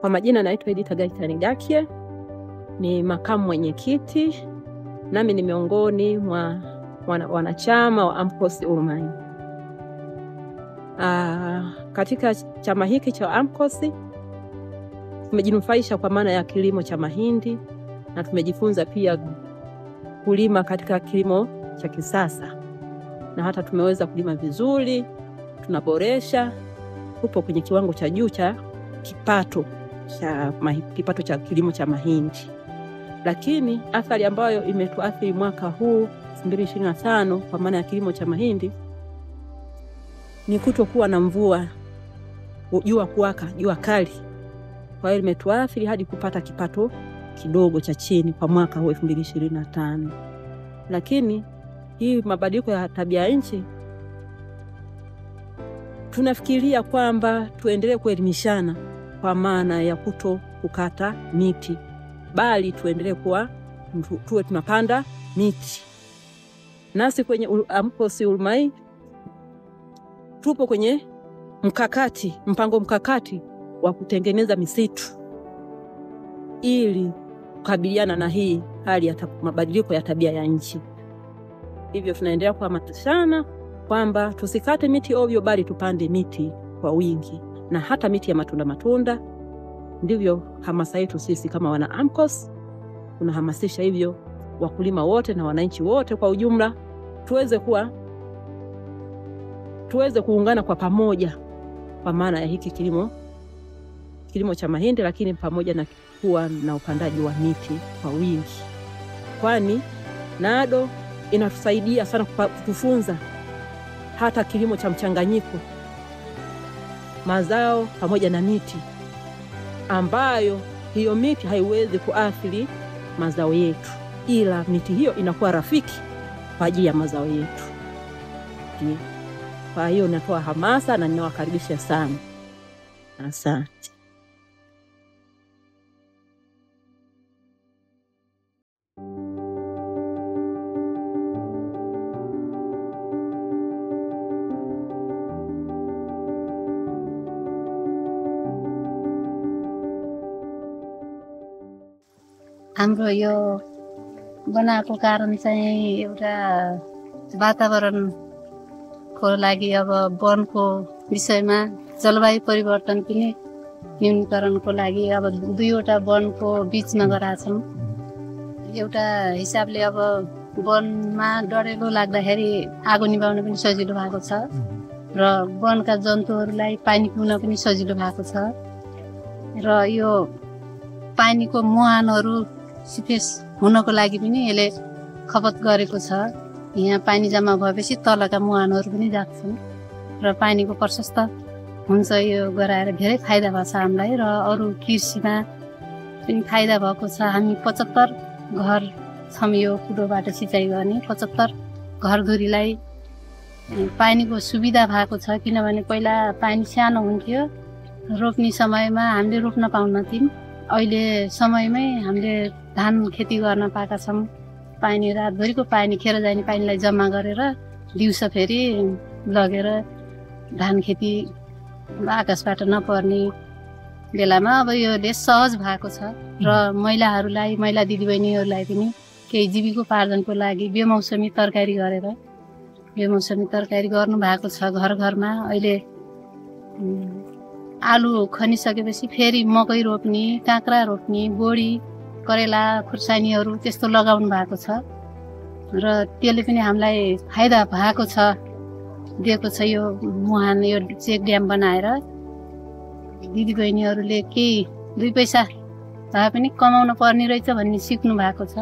Kwa majina naitwa Edita Gaitani-Gakie, ni makamu mwenyekiti, nami ni miongoni mwa wanachama wa AMCOS Ulumai. Katika chama hiki cha AMCOS tumejinufaisha kwa maana ya kilimo cha mahindi, na tumejifunza pia kulima katika kilimo cha kisasa, na hata tumeweza kulima vizuri, tunaboresha, tupo kwenye kiwango cha juu cha kipato cha kilimo cha mahindi. Lakini athari ambayo imetuathiri mwaka huu 2025 kwa maana ya kilimo cha mahindi ni kutokuwa na mvua, jua kuwaka, jua kali. Kwa hiyo imetuathiri hadi kupata kipato kidogo cha chini kwa mwaka huu 2025. Lakini hii mabadiliko ya tabia nchi, tunafikiria kwamba tuendelee kuelimishana kwa maana ya kukata miti, bali tuendelee tuwe tunapanda miti. Nasi kwenye AMCOS Ulumai tupo kwenye mpango mkakati wa kutengeneza misitu ili kukabiliana na hii hali ya mabadiliko ya tabia ya nchi. Hivyo tunaendelea kuhamasishana kwamba tusikate miti ovyo, bali tupande miti kwa wingi, na hata miti ya matunda. Ndivyo hamasa yetu sisi kama wana AMCOS. Tunahamasisha hivyo wakulima wote na wananchi wote kwa ujumla, tuweze kuungana kwa pamoja kwa maana ya hiki kilimo cha mahindi, lakini pamoja na kuwa na upandaji wa miti kwa wingi. Kwani NADO inatusaidia sana kufunza hata kilimo cha mchanganyiko, mazao pamoja na miti, ambayo hiyo miti haiwezi kuathiri mazao yetu, ila miti hiyo inakuwa rafiki kwa ajili ya mazao yetu. Kwa hiyo natoa hamasa na ninawakaribisha sana. Asante. हाम्रो यो बनाएको कारण चाहिँ एउटा वातावरणको लागि अब वनको विषयमा जलवायु परिवर्तन पनि न्यूनीकरणको लागि अब दुईवटा वनको बीचमा गराछौँ। एउटा हिसाबले अब वनमा डढेलो लाग्दाखेरि आगो निभाउन पनि सजिलो भएको छ र वनका जन्तुहरूलाई पानी पिउन पनि सजिलो भएको छ र यो पानीको मुहानहरू सिफेस हुनको लागि पनि यसले खपत गरेको छ। यहाँ पानी जम्मा भएपछि तलका मुहानहरू पनि जान्छन् र पानीको प्रशस्त हुन्छ। यो गराएर धेरै फाइदा भएको छ हामीलाई र अरू कृषिमा पनि फाइदा भएको छ। हामी 75 घर छौँ यो कुडोबाट सिँचाइ गर्ने। 75 घरधुरीलाई पानीको सुविधा भएको छ, किनभने पहिला पानी सानो हुन्थ्यो, रोप्ने समयमा हामीले रोप्न पाउन्थ्यौँ। अहिले समयमै हामीले धान खेती गर्न पाएका छौँ। पानी रातभरिको पानी खेर जाने पानीलाई जम्मा गरेर दिउँसो फेरि लगेर धान खेती आकाशबाट नपर्ने बेलामा अब योले सहज भएको छ र महिला दिदीबहिनीहरूलाई पनि केही जीविकोपार्जनको लागि बेमौसमी तरकारी गर्नु भएको छ। घर घरमा अहिले आलु खनिसकेपछि फेरि मकै रोप्ने, काँक्रा रोप्ने, बोडी, करेला, खुर्सानीहरू त्यस्तो लगाउनु भएको छ र त्यसले पनि हामीलाई फाइदा भएको छ, दिएको छ। यो मुहान, यो चेक ड्याम बनाएर दिदीबहिनीहरूले केही 2 पैसा भए पनि कमाउन पर्ने रहेछ भन्ने सिक्नु भएको छ।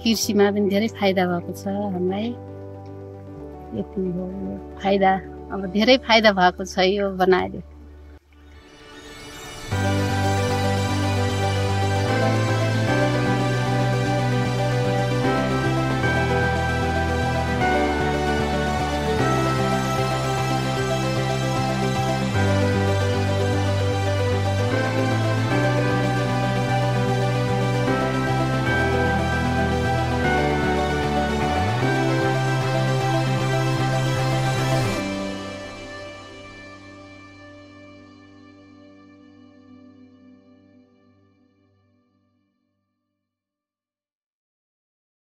कृषिमा पनि धेरै फाइदा भएको छ हामीलाई। यति हो फाइदा, अब धेरै फाइदा भएको छ यो बनाएर।